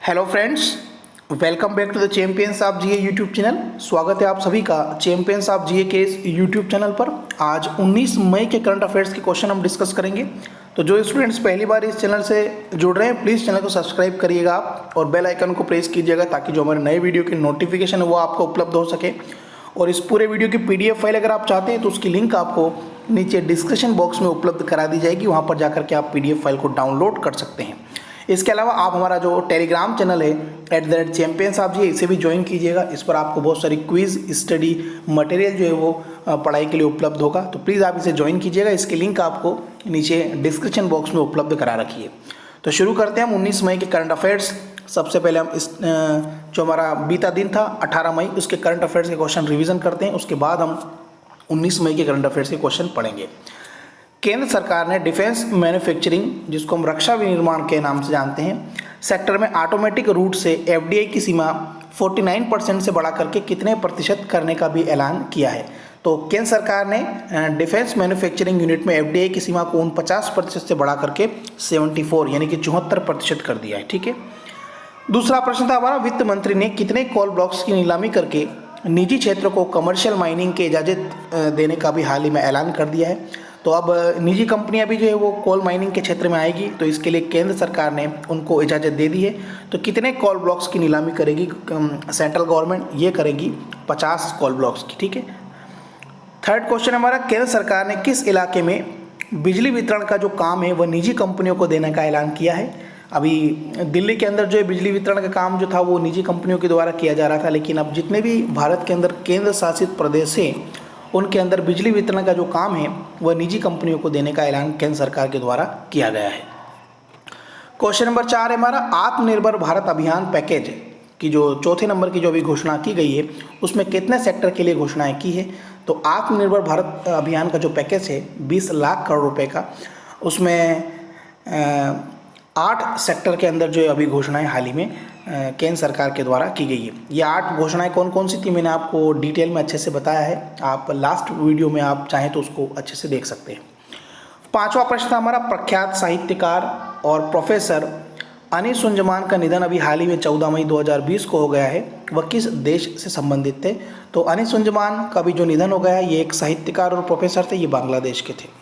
Hello friends, welcome back to the champions of GA YouTube channel. स्वागत है आप सभी का चैंपियंस ऑफ जीए के इस यूट्यूब चैनल पर। आज 19 मई के करंट अफेयर्स के क्वेश्चन हम डिस्कस करेंगे। तो जो स्टूडेंट्स पहली बार इस चैनल से जुड़ रहे हैं, प्लीज़ चैनल को सब्सक्राइब करिएगा आप और बेल आइकन को प्रेस कीजिएगा ताकि जो हमारे नए वीडियो की नोटिफिकेशन है वो आपको उपलब्ध हो सके। और इस पूरे वीडियो की PDF फाइल अगर आप चाहते हैं तो उसकी लिंक आपको नीचे डिस्क्रिप्शन बॉक्स में उपलब्ध करा दी जाएगी, वहाँ पर जाकर के आप PDF फाइल को डाउनलोड कर सकते हैं। इसके अलावा आप हमारा जो टेलीग्राम चैनल है @चैंपियंस ऑफ जीए, इसे भी ज्वाइन कीजिएगा। इस पर आपको बहुत सारी क्विज स्टडी मटेरियल जो है वो पढ़ाई के लिए उपलब्ध होगा, तो प्लीज़ आप इसे ज्वाइन कीजिएगा। इसकी लिंक आपको नीचे डिस्क्रिप्शन बॉक्स में उपलब्ध करा रखी है। तो शुरू करते हैं हम 19 मई के करंट अफेयर्स। सबसे पहले हम इस जो हमारा बीता दिन था 18 मई, उसके करंट अफेयर्स के क्वेश्चन रिवीजन करते हैं। उसके बाद हम 19 मई के करंट अफेयर्स के क्वेश्चन पढ़ेंगे। केंद्र सरकार ने डिफेंस मैन्युफैक्चरिंग, जिसको हम रक्षा विनिर्माण के नाम से जानते हैं, सेक्टर में ऑटोमेटिक रूट से FDI की सीमा 49% से बढ़ा करके कितने प्रतिशत करने का भी ऐलान किया है। तो केंद्र सरकार ने डिफेंस मैन्युफैक्चरिंग यूनिट में FDI की सीमा को 49% से बढ़ा करके 74 यानी कि 74% कर दिया है। ठीक है। दूसरा प्रश्न था हमारा, वित्त मंत्री ने कितने कोल ब्लॉक्स की नीलामी करके निजी क्षेत्र को कमर्शियल माइनिंग की इजाज़त देने का भी हाल ही में ऐलान कर दिया है। तो अब निजी कंपनियां भी जो है वो कोल माइनिंग के क्षेत्र में आएगी, तो इसके लिए केंद्र सरकार ने उनको इजाज़त दे दी है। तो कितने कोल ब्लॉक्स की नीलामी करेगी सेंट्रल गवर्नमेंट? ये करेगी 50 कोल ब्लॉक्स की। ठीक है। थर्ड क्वेश्चन हमारा, केंद्र सरकार ने किस इलाके में बिजली वितरण का जो काम है वह निजी कंपनियों को देने का ऐलान किया है? अभी दिल्ली के अंदर जो है बिजली वितरण का काम जो था वो निजी कंपनियों के द्वारा किया जा रहा था, लेकिन अब जितने भी भारत के अंदर केंद्र शासित प्रदेश हैं उनके अंदर बिजली वितरण का जो काम है वह निजी कंपनियों को देने का ऐलान केंद्र सरकार के द्वारा किया गया है। क्वेश्चन नंबर 4 है हमारा, आत्मनिर्भर भारत अभियान पैकेज की जो चौथे नंबर की जो अभी घोषणा की गई है उसमें कितने सेक्टर के लिए घोषणाएं की है? तो आत्मनिर्भर भारत अभियान का जो पैकेज है 20 लाख करोड़ रुपए का, उसमें 8 सेक्टर के अंदर जो अभी घोषणाएं हाल ही में केंद्र सरकार के द्वारा की गई है। ये 8 घोषणाएं कौन कौन सी थी मैंने आपको डिटेल में अच्छे से बताया है, आप लास्ट वीडियो में आप चाहें तो उसको अच्छे से देख सकते हैं। पांचवा प्रश्न था हमारा, प्रख्यात साहित्यकार और प्रोफेसर अनीस सुंजमान का निधन अभी हाल ही में 14 मई 2020 को हो गया है। वह किस देश से संबंधित थे? तो अनीस सुंजमान का भी जो निधन हो गया है, ये एक साहित्यकार और प्रोफेसर थे, ये बांग्लादेश के थे।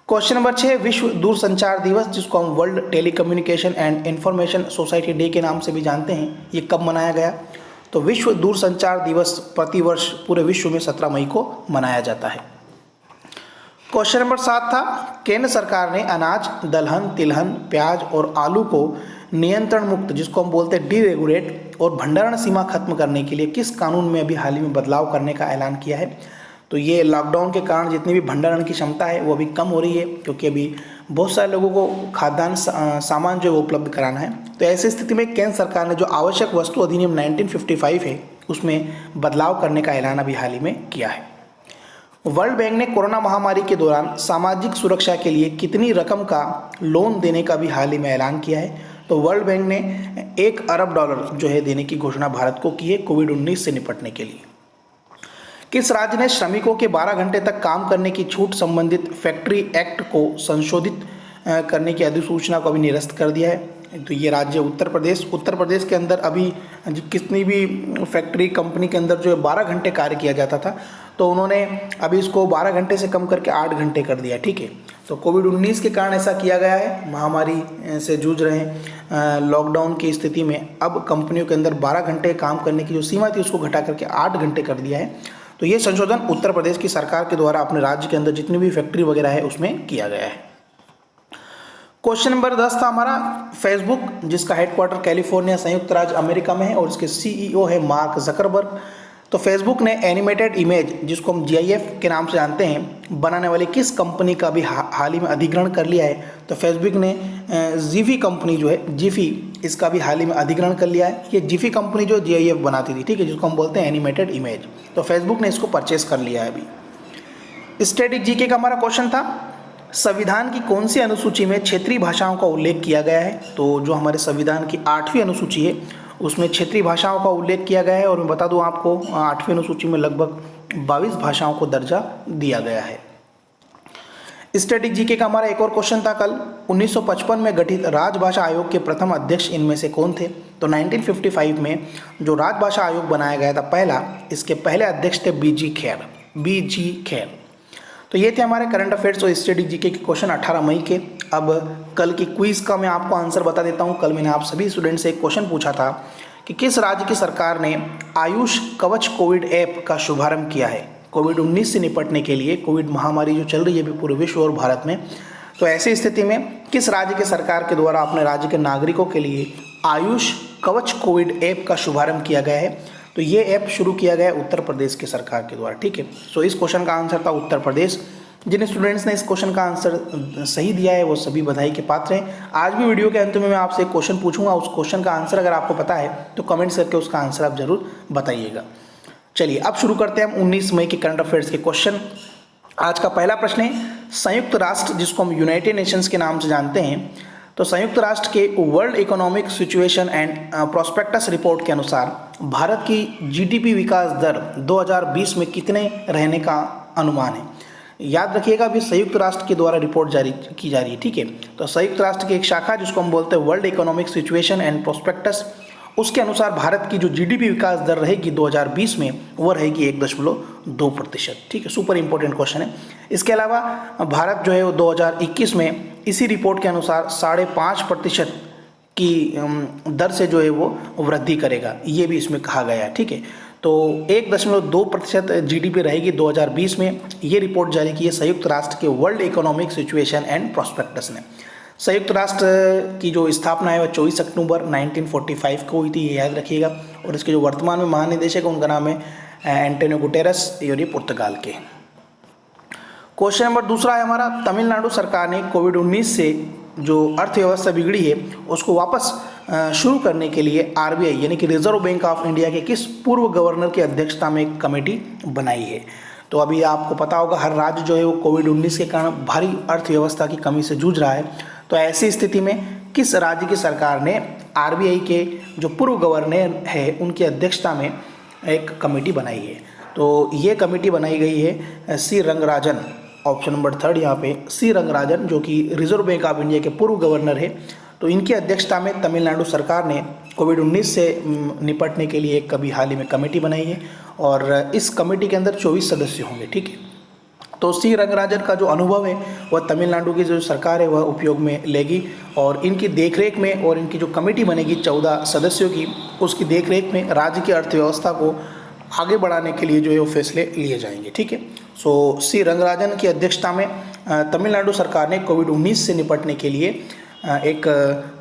क्वेश्चन नंबर 6, विश्व दूरसंचार दिवस, जिसको हम world telecommunication and information society day के नाम से भी जानते हैं, ये कब मनाया गया? तो विश्व दूरसंचार दिवस प्रतिवर्ष पूरे विश्व में 17 मई को मनाया जाता है। क्वेश्चन नंबर 7 था, केंद्र सरकार ने अनाज, दलहन, तिलहन, प्याज और आलू को नियंत्रण मुक्त, जिसको हम बोलते हैं डीरेगुलेट, और भंडारण सीमा खत्म करने के लिए किस कानून में अभी हाल ही में बदलाव करने का ऐलान किया है? तो ये लॉकडाउन के कारण जितनी भी भंडारण की क्षमता है वो अभी कम हो रही है, क्योंकि अभी बहुत सारे लोगों को खाद्यान्न सामान जो है वो उपलब्ध कराना है। तो ऐसी स्थिति में केंद्र सरकार ने जो आवश्यक वस्तु अधिनियम 1955 है उसमें बदलाव करने का ऐलान अभी हाल ही में किया है। वर्ल्ड बैंक ने कोरोना महामारी के दौरान सामाजिक सुरक्षा के लिए कितनी रकम का लोन देने का भी हाल ही में ऐलान किया है? तो वर्ल्ड बैंक ने $1 अरब जो है देने की घोषणा भारत को की है कोविड-19 से निपटने के लिए। किस राज्य ने श्रमिकों के 12 घंटे तक काम करने की छूट संबंधित फैक्ट्री एक्ट को संशोधित करने की अधिसूचना को अभी निरस्त कर दिया है? तो ये राज्य उत्तर प्रदेश। उत्तर प्रदेश के अंदर अभी कितनी भी फैक्ट्री कंपनी के अंदर जो है 12 घंटे कार्य किया जाता था, तो उन्होंने अभी इसको 12 घंटे से कम करके 8 घंटे कर दिया। ठीक है। तो कोविड-19 के कारण ऐसा किया गया है, महामारी से जूझ रहे हैं लॉकडाउन की स्थिति में अब कंपनियों के अंदर 12 घंटे काम करने की जो सीमा थी उसको घटा करके 8 घंटे कर दिया है। तो ये संशोधन उत्तर प्रदेश की सरकार के द्वारा अपने राज्य के अंदर जितनी भी फैक्ट्री वगैरह है उसमें किया गया है। क्वेश्चन नंबर 10 था हमारा, फेसबुक, जिसका हेडक्वार्टर कैलिफोर्निया संयुक्त राज्य अमेरिका में है और इसके CEO है मार्क जकरबर्ग। तो फेसबुक ने एनिमेटेड इमेज, जिसको हम GIF के नाम से जानते हैं, बनाने वाली किस कंपनी का भी हाल ही में अधिग्रहण कर लिया है? तो फेसबुक ने जिफी कंपनी जो है, जिफी, इसका भी हाल ही में अधिग्रहण कर लिया है। ये जिफी कंपनी जो GIF बनाती थी, ठीक है, जिसको हम बोलते हैं एनिमेटेड इमेज, तो फेसबुक ने इसको परचेस कर लिया है अभी। स्टैटिक GK का हमारा क्वेश्चन था, संविधान की कौन सी अनुसूची में क्षेत्रीय भाषाओं का उल्लेख किया गया है? तो जो हमारे संविधान की 8वीं अनुसूची है उसमें क्षेत्रीय भाषाओं का उल्लेख किया गया है, और मैं बता दूं आपको 8वीं अनुसूची में लगभग 22 भाषाओं को दर्जा दिया गया है। स्टैटिक जीके का हमारा एक और क्वेश्चन था कल, 1955 में गठित राजभाषा आयोग के प्रथम अध्यक्ष इनमें से कौन थे? तो 1955 में जो राजभाषा आयोग बनाया गया था पहला, इसके पहले अध्यक्ष थे बीजी खेर। तो ये थे हमारे करंट अफेयर्स और स्टैटिक जीके के क्वेश्चन 18 मई के। अब कल की क्विज का मैं आपको आंसर बता देता हूँ। कल मैंने आप सभी स्टूडेंट से एक क्वेश्चन पूछा था कि किस राज्य की सरकार ने आयुष कवच कोविड ऐप का शुभारंभ किया है कोविड-19 से निपटने के लिए। कोविड महामारी जो चल रही है अभी पूरे विश्व और भारत में, तो ऐसी स्थिति में किस राज्य के सरकार के द्वारा अपने राज्य के नागरिकों के लिए आयुष कवच कोविड ऐप का शुभारंभ किया गया है? तो ये ऐप शुरू किया गया है उत्तर प्रदेश की सरकार के द्वारा, ठीक है। सो इस क्वेश्चन का आंसर था उत्तर प्रदेश। जिन स्टूडेंट्स ने इस क्वेश्चन का आंसर सही दिया है वो सभी बधाई के पात्र हैं। आज भी वीडियो के अंत में मैं आपसे एक क्वेश्चन पूछूंगा, उस क्वेश्चन का आंसर अगर आपको पता है तो कमेंट्स करके उसका आंसर आप जरूर बताइएगा। चलिए अब शुरू करते हैं हम 19 मई के करंट अफेयर्स के क्वेश्चन। आज का पहला प्रश्न है, संयुक्त राष्ट्र जिसको हम यूनाइटेड नेशंस के नाम से जानते हैं, तो संयुक्त राष्ट्र के world economic situation and prospectus report के अनुसार भारत की जीडीपी विकास दर 2020 में कितने रहने का अनुमान है? याद रखिएगा अभी संयुक्त राष्ट्र के द्वारा रिपोर्ट जारी की जा रही है, ठीक है। तो संयुक्त राष्ट्र की एक शाखा जिसको हम बोलते हैं world economic situation and prospectus, उसके अनुसार भारत की जो जीडीपी विकास दर रहेगी 2020 में वो रहेगी 1.2%, ठीक है। सुपर इंपॉर्टेंट क्वेश्चन है। इसके अलावा भारत जो है वो 2021 में इसी रिपोर्ट के अनुसार 5.5% की दर से जो है वो वृद्धि करेगा, ये भी इसमें कहा गया है, ठीक है। तो 1.2% जीडीपी रहेगी 2020 में, ये रिपोर्ट जारी की है संयुक्त राष्ट्र के world economic situation and prospectus ने। संयुक्त राष्ट्र की जो स्थापना है वह 24 अक्टूबर 1945 को हुई थी, ये याद रखिएगा। और इसके जो वर्तमान में महानिदेशक है उनका नाम है एंटोनियो गुटेरेस, और ये पुर्तगाल के। क्वेश्चन नंबर दूसरा है हमारा, तमिलनाडु सरकार ने कोविड-19 से जो अर्थव्यवस्था बिगड़ी है उसको वापस शुरू करने के लिए आरबीआई यानी कि रिजर्व बैंक ऑफ इंडिया के किस पूर्व गवर्नर की अध्यक्षता में एक कमेटी बनाई है? तो अभी आपको पता होगा हर राज्य जो है वो कोविड-19 के कारण भारी अर्थव्यवस्था की कमी से जूझ रहा है। तो ऐसी स्थिति में किस राज्य की सरकार ने आरबीआई के जो पूर्व गवर्नर है उनकी अध्यक्षता में एक कमेटी बनाई है? तो ये कमेटी बनाई गई है सी रंगराजन, ऑप्शन नंबर 3 यहाँ पे सी रंगराजन, जो कि रिजर्व बैंक ऑफ इंडिया के पूर्व गवर्नर है। तो इनकी अध्यक्षता में तमिलनाडु सरकार ने कोविड-19 से निपटने के लिए एक कभी हाल ही में कमेटी बनाई है और इस कमेटी के अंदर 24 सदस्य होंगे, ठीक है। तो सी रंगराजन का जो अनुभव है वह तमिलनाडु की जो सरकार है वह उपयोग में लेगी और इनकी देखरेख में, और इनकी जो कमेटी बनेगी 14 सदस्यों की, उसकी देखरेख में राज्य की अर्थव्यवस्था को आगे बढ़ाने के लिए जो है वो फैसले लिए जाएंगे, ठीक है। सो सी रंगराजन की अध्यक्षता में तमिलनाडु सरकार ने कोविड-19 से निपटने के लिए एक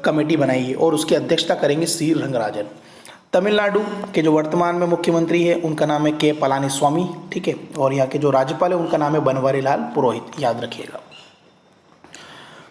कमेटी बनाई है और उसकी अध्यक्षता करेंगे सी रंगराजन। तमिलनाडु के जो वर्तमान में मुख्यमंत्री है उनका नाम है के पलानीस्वामी, ठीक है। और यहाँ के जो राज्यपाल है उनका नाम है बनवारीलाल पुरोहित, याद रखिएगा।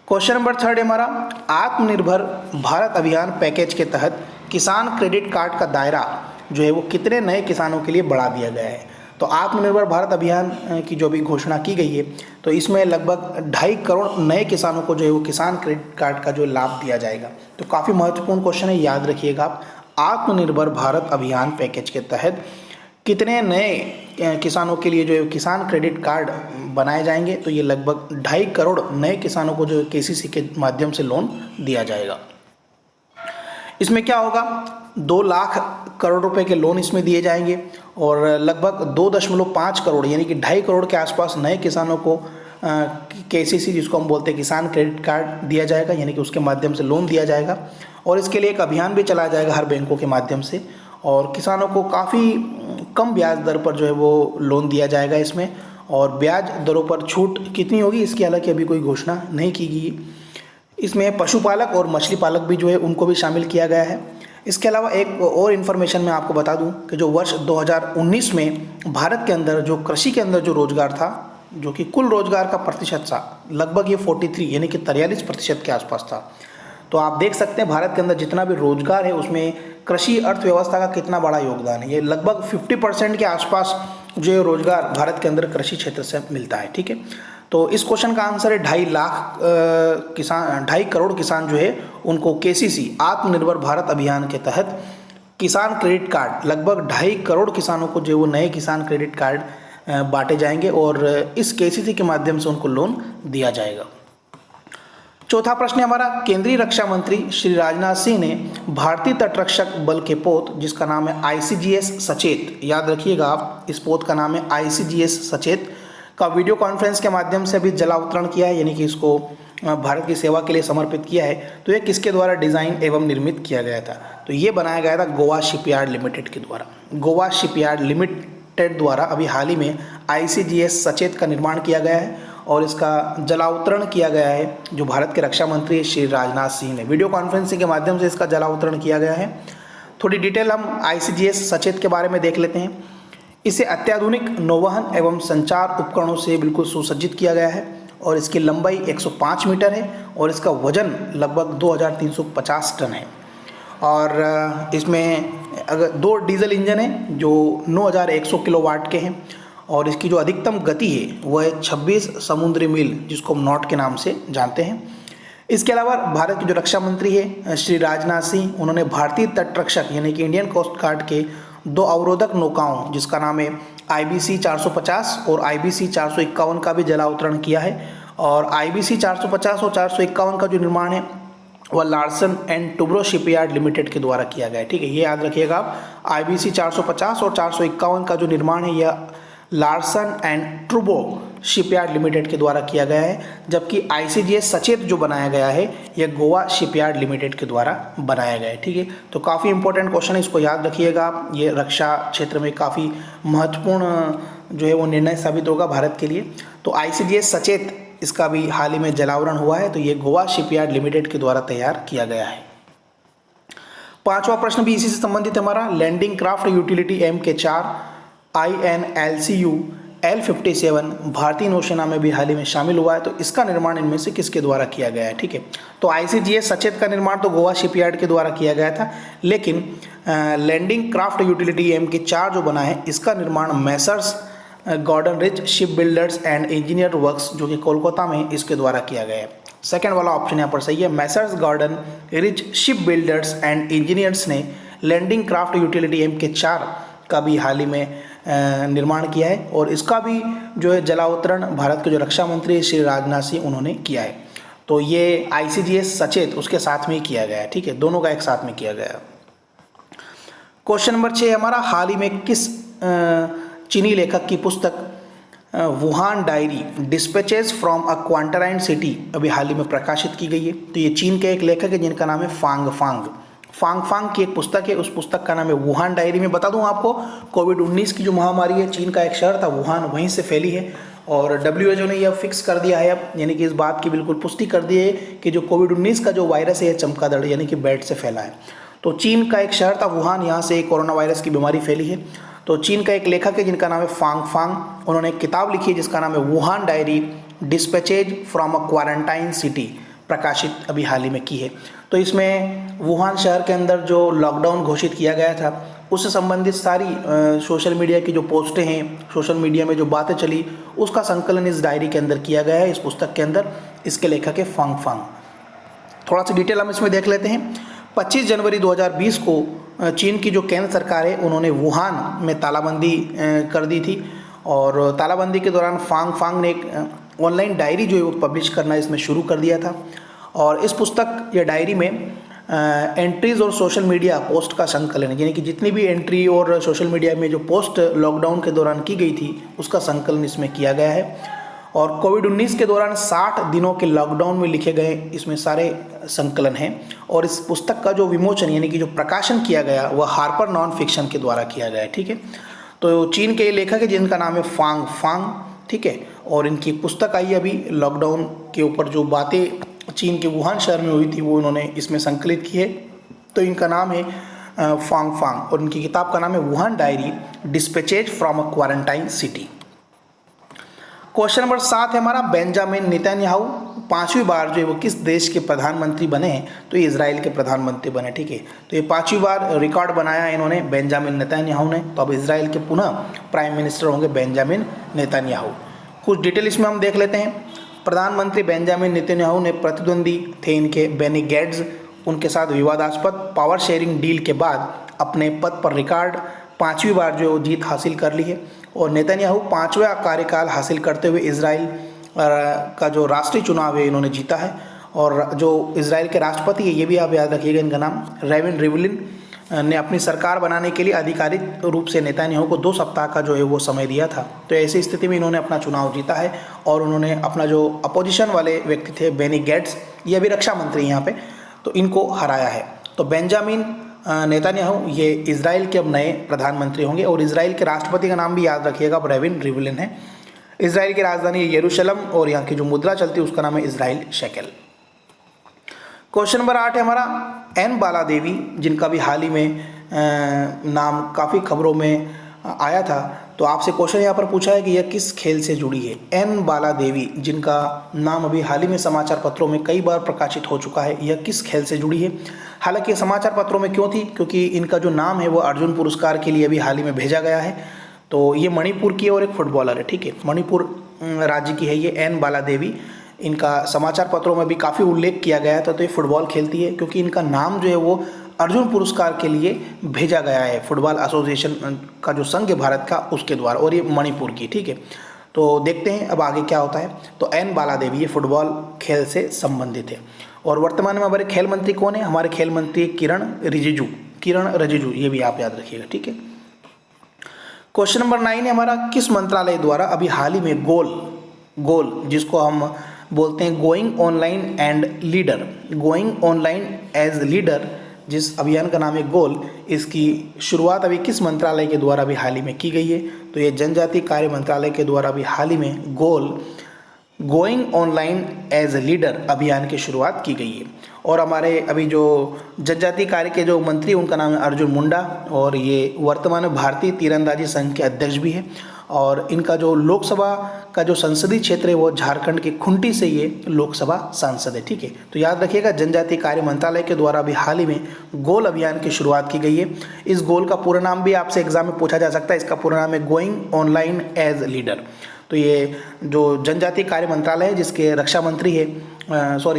क्वेश्चन नंबर 3 हमारा, आत्मनिर्भर भारत अभियान पैकेज के तहत किसान क्रेडिट कार्ड का दायरा जो है वो कितने नए किसानों के लिए बढ़ा दिया गया है? तो आत्मनिर्भर भारत अभियान की जो भी घोषणा की गई है तो इसमें लगभग 2.5 करोड़ नए किसानों को जो है वो किसान क्रेडिट कार्ड का जो लाभ दिया जाएगा। तो काफ़ी महत्वपूर्ण क्वेश्चन है, याद रखिएगा आप। आत्मनिर्भर भारत अभियान पैकेज के तहत कितने नए किसानों के लिए जो है किसान क्रेडिट कार्ड बनाए जाएंगे? तो ये लगभग 2.5 करोड़ नए किसानों को जो केसीसी के माध्यम से लोन दिया जाएगा। इसमें क्या होगा, 2 लाख करोड़ रुपए के लोन इसमें दिए जाएंगे और लगभग 2.5 करोड़ यानी कि 2.5 करोड़ के आसपास नए किसानों को केसीसी जिसको हम बोलते हैं किसान क्रेडिट कार्ड दिया जाएगा, यानी कि उसके माध्यम से लोन दिया जाएगा। और इसके लिए एक अभियान भी चलाया जाएगा हर बैंकों के माध्यम से और किसानों को काफ़ी कम ब्याज दर पर जो है वो लोन दिया जाएगा इसमें। और ब्याज दरों पर छूट कितनी होगी इसकी हालांकि अभी कोई घोषणा नहीं की गई। इसमें पशुपालक और मछली पालक भी जो है उनको भी शामिल किया गया है। इसके अलावा एक और इन्फॉर्मेशन मैं आपको बता दूं कि जो वर्ष 2019 में भारत के अंदर जो कृषि के अंदर जो रोजगार था, जो कि कुल रोजगार का प्रतिशत था, लगभग ये 43 यानी कि 43% के आसपास था। तो आप देख सकते हैं भारत के अंदर जितना भी रोजगार है उसमें कृषि अर्थव्यवस्था का कितना बड़ा योगदान है। ये लगभग 50% के आसपास जो है रोजगार भारत के अंदर कृषि क्षेत्र से मिलता है, ठीक है। तो इस क्वेश्चन का आंसर है 2.5 लाख किसान, 2.5 करोड़ किसान जो है उनको केसीसी आत्मनिर्भर भारत अभियान के तहत किसान क्रेडिट कार्ड, लगभग 2.5 करोड़ किसानों को जो वो नए किसान क्रेडिट कार्ड बांटे जाएंगे और इस केसीसी के माध्यम से उनको लोन दिया जाएगा। चौथा प्रश्न है हमारा, केंद्रीय रक्षा मंत्री श्री राजनाथ सिंह ने भारतीय तटरक्षक बल के पोत जिसका नाम है ICGS सचेत, याद रखिएगा आप, इस पोत का नाम है ICGS सचेत का वीडियो कॉन्फ्रेंस के माध्यम से अभी जलावतरण किया है, यानी कि इसको भारत की सेवा के लिए समर्पित किया है। तो ये किसके द्वारा डिज़ाइन एवं निर्मित किया गया था? तो ये बनाया गया था गोवा शिपयार्ड लिमिटेड के द्वारा। गोवा शिपयार्ड लिमिटेड द्वारा अभी हाल ही में ICGS सचेत का निर्माण किया गया है और इसका जलावतरण किया गया है। जो भारत के रक्षा मंत्री श्री राजनाथ सिंह ने वीडियो कॉन्फ्रेंसिंग के माध्यम से इसका जलावतरण किया गया है। थोड़ी डिटेल हम ICGS सचेत के बारे में देख लेते हैं। इसे अत्याधुनिक नौवहन एवं संचार उपकरणों से बिल्कुल सुसज्जित किया गया है और इसकी लंबाई 105 मीटर है और इसका वजन लगभग 2350 टन है। और इसमें अगर 2 डीजल इंजन है जो 9100 किलोवाट के हैं और इसकी जो अधिकतम गति है वह है 26 समुद्री मील, जिसको हम नॉट के नाम से जानते हैं। इसके अलावा भारत के जो रक्षा मंत्री है श्री राजनाथ सिंह, उन्होंने भारतीय तटरक्षक यानी कि इंडियन कोस्ट गार्ड के 2 अवरोधक नौकाओं जिसका नाम है IBC 450 और IBC 451 का भी जलावतरण किया है। और IBC 450 और 451 का जो निर्माण है वह Larsen and Toubro shipyard limited के द्वारा किया गया है। ठीक है, ये याद रखिएगा आप, IBC 450 और 451 का जो निर्माण है यह लार्सन एंड ट्रूबो शिपयार्ड लिमिटेड के द्वारा किया गया है, जबकि ICGS सचेत जो बनाया गया है यह गोवा शिपयार्ड लिमिटेड के द्वारा बनाया गया है। ठीक है, तो काफ़ी इंपॉर्टेंट क्वेश्चन है, इसको याद रखिएगा आप। ये रक्षा क्षेत्र में काफ़ी महत्वपूर्ण जो है वो निर्णय साबित होगा भारत के लिए। तो ICGS सचेत इसका भी हाल ही में जलावरण हुआ है, तो ये गोवा शिपयार्ड लिमिटेड के द्वारा तैयार किया गया है। 5वां प्रश्न भी इसी से संबंधित है हमारा, landing craft utility MK4 INLCU L57 भारतीय नौसेना में भी हाल ही में शामिल हुआ है। तो इसका निर्माण इनमें से किसके द्वारा किया गया है? ठीक है, तो ICGS सचेत का निर्माण तो गोवा शिपयार्ड के द्वारा किया गया था, लेकिन लैंडिंग क्राफ्ट यूटिलिटी MK4 जो बना है इसका निर्माण messrs Garden Reach shipbuilders and engineer works जो कि कोलकाता में इसके द्वारा किया गया है। सेकेंड वाला ऑप्शन यहाँ पर सही है, messrs Garden Reach shipbuilders and engineers ने लैंडिंग क्राफ्ट यूटिलिटी MK4 का भी हाल ही में निर्माण किया है और इसका भी जो है जलावतरण भारत के जो रक्षा मंत्री श्री राजनाथ सिंह उन्होंने किया है। तो ये ICGS सचेत उसके साथ में ही किया गया है। ठीक है, दोनों का एक साथ में किया गया। क्वेश्चन नंबर 6 हमारा, हाल ही में किस चीनी लेखक की पुस्तक Wuhan diary dispatches from a quarantine city अभी हाल ही में प्रकाशित की गई है? तो ये चीन के एक लेखक है जिनका नाम है फांग फांग की एक पुस्तक है, उस पुस्तक का नाम है वुहान डायरी। में बता दूं आपको, कोविड-19 की जो महामारी है चीन का एक शहर था वुहान, वहीं से फैली है और WHO ने यह फिक्स कर दिया है अब, यानी कि इस बात की बिल्कुल पुष्टि कर दी है कि जो कोविड-19 का जो वायरस है यह चमगादड़ यानी कि बैट से फैला है। तो चीन का एक शहर था वुहान, यहाँ से कोरोना वायरस की बीमारी फैली है। तो चीन का एक लेखक है जिनका नाम है फांग, उन्होंने एक किताब लिखी है जिसका नाम है Wuhan diary dispatches from a quarantine city, प्रकाशित अभी हाल ही में की है। तो इसमें वुहान शहर के अंदर जो लॉकडाउन घोषित किया गया था उससे संबंधित सारी सोशल मीडिया की जो पोस्टें हैं, सोशल मीडिया में जो बातें चली, उसका संकलन इस डायरी के अंदर किया गया है, इस पुस्तक के अंदर। इसके लेखक है फांग। थोड़ा सा डिटेल हम इसमें देख लेते हैं। 25 जनवरी 2020 को चीन की जो केंद्र सरकार है उन्होंने वुहान में तालाबंदी कर दी थी और तालाबंदी के दौरान फांग ने एक ऑनलाइन डायरी जो है वो पब्लिश करना इसमें शुरू कर दिया था। और इस पुस्तक या डायरी में एंट्रीज और सोशल मीडिया पोस्ट का संकलन, यानी कि जितनी भी एंट्री और सोशल मीडिया में जो पोस्ट लॉकडाउन के दौरान की गई थी उसका संकलन इसमें किया गया है। और कोविड-19 के दौरान 60 दिनों के लॉकडाउन में लिखे गए इसमें सारे संकलन हैं। और इस पुस्तक का जो विमोचन यानी कि जो प्रकाशन किया गया वह हार्पर नॉन फिक्शन के द्वारा किया गया है। ठीक है, तो चीन के लेखक है जिनका नाम है फांग। ठीक है, और इनकी पुस्तक आई अभी लॉकडाउन के ऊपर जो बातें चीन के वुहान शहर में हुई थी वो उन्होंने इसमें संकलित की है। तो इनका नाम है फांग और इनकी किताब का नाम है Wuhan diary dispatches from a quarantine city. Question number 7 है हमारा, बेंजामिन नेतन्याहू 5वीं बार जो है वो किस देश के प्रधानमंत्री बने हैं? तो ये इजराइल के प्रधानमंत्री बने। ठीक है, तो ये 5वीं बार रिकॉर्ड बनाया इन्होंने बेंजामिन नेतन्याहू ने। तो अब इजराइल के पुनः प्राइम मिनिस्टर होंगे बेंजामिन नेतन्याहू। कुछ डिटेल इसमें हम देख लेते हैं। प्रधानमंत्री बेंजामिन नेतन्याहू ने प्रतिद्वंदी थे इनके बेनी गैट्स, उनके साथ विवादास्पद पावर शेयरिंग डील के बाद अपने पद पर रिकॉर्ड 5वीं बार जो जीत हासिल कर ली है। और नेतन्याहू 5वां कार्यकाल हासिल करते हुए इजराइल का जो राष्ट्रीय चुनाव है इन्होंने जीता है। और जो इजराइल के राष्ट्रपति है, ये भी आप याद रखिएगा, इनका नाम रेविन रिवलिन ने अपनी सरकार बनाने के लिए आधिकारिक रूप से नेतन्याहू को 2 सप्ताह का जो है वो समय दिया था। तो ऐसी स्थिति में इन्होंने अपना चुनाव जीता है और उन्होंने अपना जो अपोजिशन वाले व्यक्ति थे बेनी गैट्स, ये अभी रक्षा मंत्री यहाँ पे, तो इनको हराया है। तो बेंजामिन नेतन्याहू ये इजराइल के अब नए प्रधानमंत्री होंगे। और इजराइल के राष्ट्रपति का नाम भी याद रखिएगा, अब रेविन रिवलिन है। इजराइल की राजधानी यरूशलेम और यहाँ की जो मुद्रा चलती है उसका नाम है इजराइल शेकेल। क्वेश्चन नंबर 8 है हमारा एन बाला देवी, जिनका भी हाल ही में नाम काफ़ी खबरों में आया था। तो आपसे क्वेश्चन यहाँ पर पूछा है कि यह किस खेल से जुड़ी है। एन बाला देवी, जिनका नाम अभी हाल ही में समाचार पत्रों में कई बार प्रकाशित हो चुका है, यह किस खेल से जुड़ी है। हालांकि समाचार पत्रों में क्यों थी, क्योंकि इनका जो नाम है वो अर्जुन पुरस्कार के लिए अभी हाल ही में भेजा गया है। तो ये मणिपुर की और एक फुटबॉलर है, ठीक है, मणिपुर राज्य की है ये एन बाला देवी। इनका समाचार पत्रों में भी काफ़ी उल्लेख किया गया था। तो ये फुटबॉल खेलती है क्योंकि इनका नाम जो है वो अर्जुन पुरस्कार के लिए भेजा गया है फुटबॉल एसोसिएशन का जो संघ है भारत का, उसके द्वारा, और ये मणिपुर की, ठीक है। तो देखते हैं अब आगे क्या होता है। तो एन बाला देवी ये फुटबॉल खेल से संबंधित है। और वर्तमान में हमारे खेल मंत्री कौन है, हमारे खेल मंत्री किरण रिजिजू, ये भी आप याद रखिएगा, ठीक है। क्वेश्चन नंबर 9 है हमारा किस मंत्रालय द्वारा अभी हाल ही में गोल जिसको हम बोलते हैं going online and leader, going online as leader, जिस अभियान का नाम है गोल, इसकी शुरुआत अभी किस मंत्रालय के द्वारा अभी हाल ही में की गई है। तो ये जनजातीय कार्य मंत्रालय के द्वारा अभी हाल ही में गोइंग ऑनलाइन एज लीडर अभियान की शुरुआत की गई है। और हमारे अभी जो जनजातीय कार्य के जो मंत्री उनका नाम है अर्जुन मुंडा, और ये वर्तमान में भारतीय तीरंदाजी संघ के अध्यक्ष भी है। और इनका जो लोकसभा का जो संसदीय क्षेत्र है वो झारखंड के खूंटी से ये लोकसभा सांसद है, ठीक है। तो याद रखिएगा जनजातीय कार्य मंत्रालय के द्वारा अभी हाल ही में गोल अभियान की शुरुआत की गई है। इस गोल का पूरा नाम भी आपसे एग्जाम में पूछा जा सकता है, इसका पूरा नाम है गोइंग ऑनलाइन एज लीडर। तो ये जो जनजातीय कार्य मंत्रालय है जिसके रक्षा मंत्री है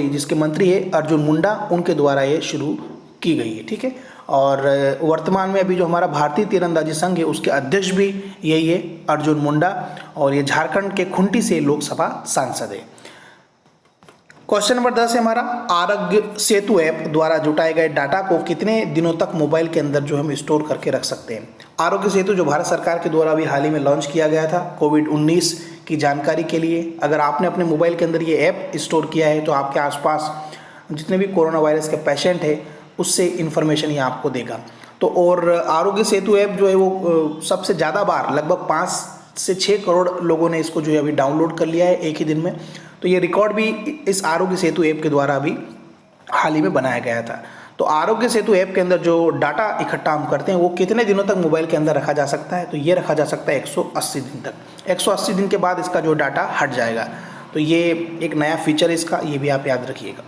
जिसके मंत्री है अर्जुन मुंडा, उनके द्वारा ये शुरू की गई है, ठीक है। और वर्तमान में अभी जो हमारा भारतीय तीरंदाजी संघ है उसके अध्यक्ष भी यही है अर्जुन मुंडा, और ये झारखंड के खूंटी से लोकसभा सांसद है। क्वेश्चन नंबर 10 है हमारा आरोग्य सेतु ऐप द्वारा जुटाए गए डाटा को कितने दिनों तक मोबाइल के अंदर जो हम स्टोर करके रख सकते हैं। आरोग्य सेतु जो भारत सरकार के द्वारा अभी हाल ही में लॉन्च किया गया था कोविड-19 की जानकारी के लिए। अगर आपने अपने मोबाइल के अंदर ये ऐप स्टोर किया है तो आपके आसपास जितने भी कोरोना वायरस के पेशेंट है उससे इन्फॉर्मेशन ये आपको देगा। तो और आरोग्य सेतु ऐप जो है वो सबसे ज़्यादा बार लगभग 5 से 6 करोड़ लोगों ने इसको जो है अभी डाउनलोड कर लिया है एक ही दिन में। तो ये रिकॉर्ड भी इस आरोग्य सेतु ऐप के द्वारा अभी हाल ही में बनाया गया था। तो आरोग्य सेतु ऐप के अंदर जो डाटा इकट्ठा हम करते हैं वो कितने दिनों तक मोबाइल के अंदर रखा जा सकता है। तो ये रखा जा सकता है 180 दिन तक। 180 दिन के बाद इसका जो डाटा हट जाएगा। तो ये एक नया फीचर है इसका, ये भी आप याद रखिएगा।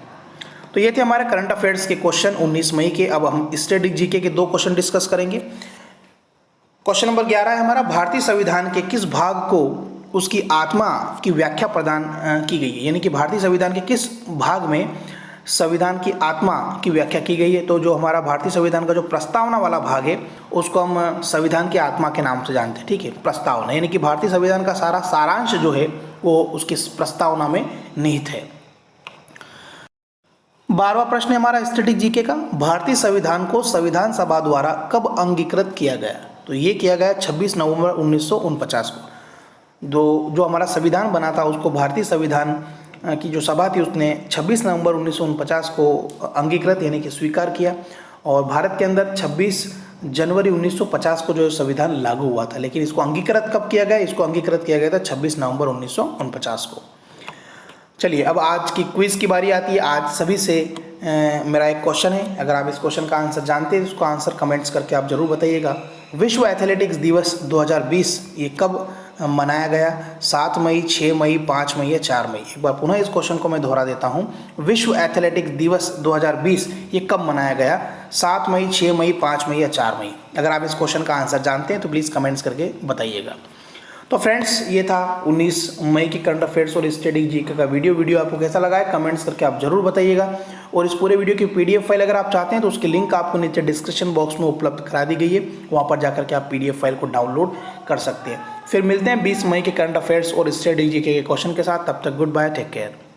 तो ये थे हमारे करंट अफेयर्स के क्वेश्चन 19 मई के। अब हम स्टैटिक जीके के 2 क्वेश्चन डिस्कस करेंगे। क्वेश्चन नंबर 11 है हमारा भारतीय संविधान के किस भाग को उसकी आत्मा की व्याख्या प्रदान की गई है, यानी कि भारतीय संविधान के किस भाग में संविधान की आत्मा की व्याख्या की गई है। तो जो हमारा भारतीय संविधान का जो प्रस्तावना वाला भाग है उसको हम संविधान की आत्मा के नाम से जानते हैं, ठीक है, प्रस्तावना, यानी कि भारतीय संविधान का सारा सारांश जो है वो उसकी प्रस्तावना में निहित है। 12वां प्रश्न है हमारा स्टैटिक जीके का, भारतीय संविधान को संविधान सभा द्वारा कब अंगीकृत किया गया। तो ये किया गया 26 नवंबर 1949 को। जो हमारा संविधान बना था उसको भारतीय संविधान की जो सभा थी उसने 26 नवंबर 1949 को अंगीकृत यानी कि स्वीकार किया। और भारत के अंदर 26 जनवरी 1950 को जो संविधान लागू हुआ था, लेकिन इसको अंगीकृत कब किया गया, इसको अंगीकृत किया गया था 26 नवंबर 1949 को। चलिए अब आज की क्विज की बारी आती है। आज सभी से मेरा एक क्वेश्चन है, अगर आप इस क्वेश्चन का आंसर जानते हैं तो उसको आंसर कमेंट्स करके आप जरूर बताइएगा। विश्व एथलेटिक्स दिवस 2020 ये कब मनाया गया, 7 मई, 6 मई, 5 मई या 4 मई। एक बार पुनः इस क्वेश्चन को मैं दोहरा देता हूँ, विश्व एथलेटिक्स दिवस 2020 ये कब मनाया गया, 7 मई, 6 मई, 5 मई या 4 मई। अगर आप इस क्वेश्चन का आंसर जानते हैं तो प्लीज़ कमेंट्स करके बताइएगा। तो फ्रेंड्स ये था 19 मई की करंट अफेयर्स और स्टडी जीके का वीडियो आपको कैसा लगा है कमेंट्स करके आप जरूर बताइएगा। और इस पूरे वीडियो की पीडीएफ फाइल अगर आप चाहते हैं तो उसकी लिंक आपको नीचे डिस्क्रिप्शन बॉक्स में उपलब्ध करा दी गई है, वहाँ पर जाकर के आप पीडीएफ फाइल को डाउनलोड कर सकते हैं। फिर मिलते हैं 20 मई के करंट अफेयर्स और स्टडी जीके के क्वेश्चन के साथ। तब तक गुड बाय, टेक केयर।